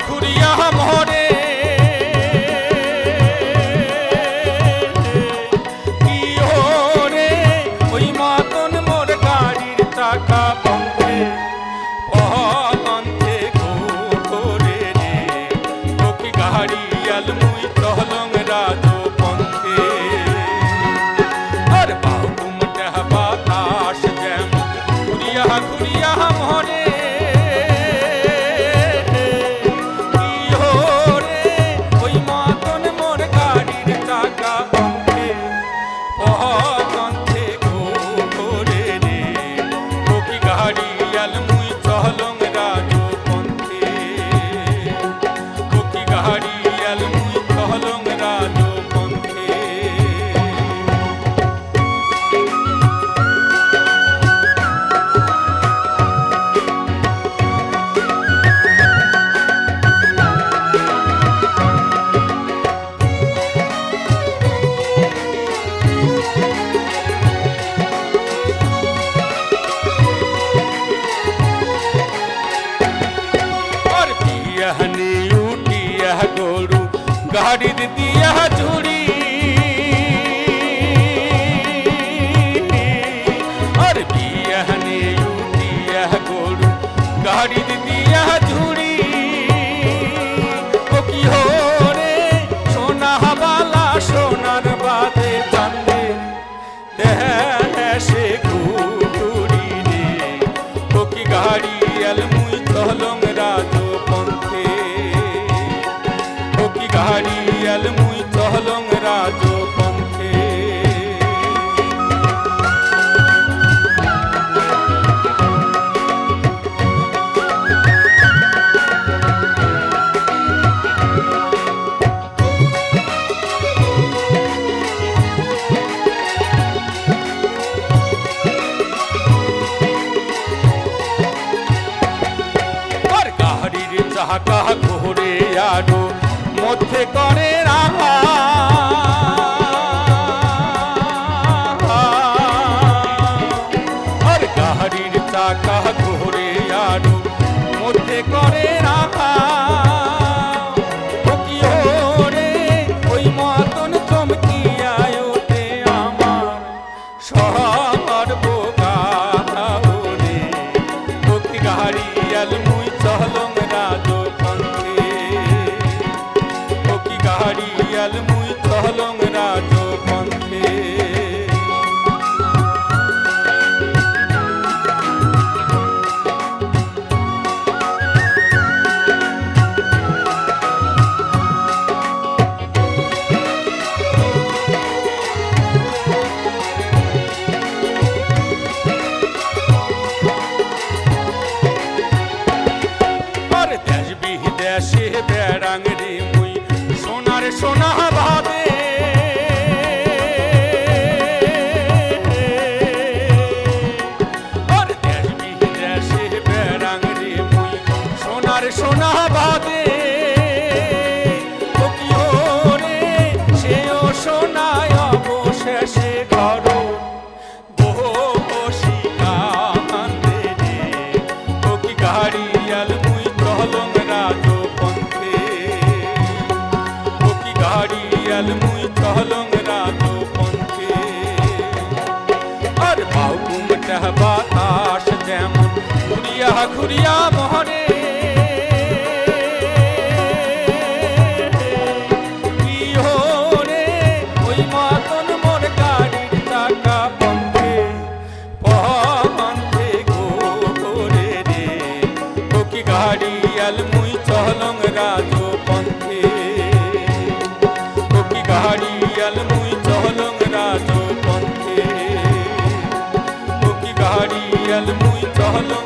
ঘুরিয়া মরে কি ওরে ওই মতন মোর গাড়ির চাকা পথে পথে ঘুরে রে ও কি গাড়ি আলমুই চহলং রাজো পথে আর বাহুমটা বাতাস যেমন ঘুরিয়া ঘুরিয়া মরে গরু গাড়ির দিয়া ঝুড়ি আর বিয়ানে উঠিয়া গরু গাড়ির দিয়া ঝুড়ি ও কি হরে সোনা বালা সোনার বাদে চান্দে দেশে ঘুরি রে ও কি গাড়ি আলমুই চহলং রাজো পন্থে গাড়ি আলমুই চহলং রাজো পন্থে আর গাড়ির চাকা ঘুরে আরো মধ্যে করে রাখা আর গাড়ির চাকা ঘুরে আরো মধ্যে করে রাখা কি ওরে ওই মতন চমকিয়া ওঠে আমার সর্বগারে ও কি গাড়ি আলমুই চহলং রাজো গাড়ি আলমুই চহলং রাজো পন্থে আর দেশ বিদেশে বেড়াং রে মুই সোনা ভাবে আর দেশ বিদেশে বেড়াং রে মুই সোনা ভাবে ও কি ওরে সেও সোনায় অবশেষে ঘর বসি কান্দে রে ও কি গাড়ি আলমুই চহলং রাজো পন্থে গাড়ি আলমুই চহলং রাজো পন্থে আর বাহুমটা বাতাস যেমন ঘুরিয়া ঘুরিয়া মহরে কি হরে ওই মতন মোর গাড়ির চাকা পন্থে পন্থে ঘোরে রে ও কি গাড়ি আলমুই চহলং রাজো পন্থে গাড়ি আলমুই চহলং রাজো পন্থে ও কি গাড়ি আলমুই চহলং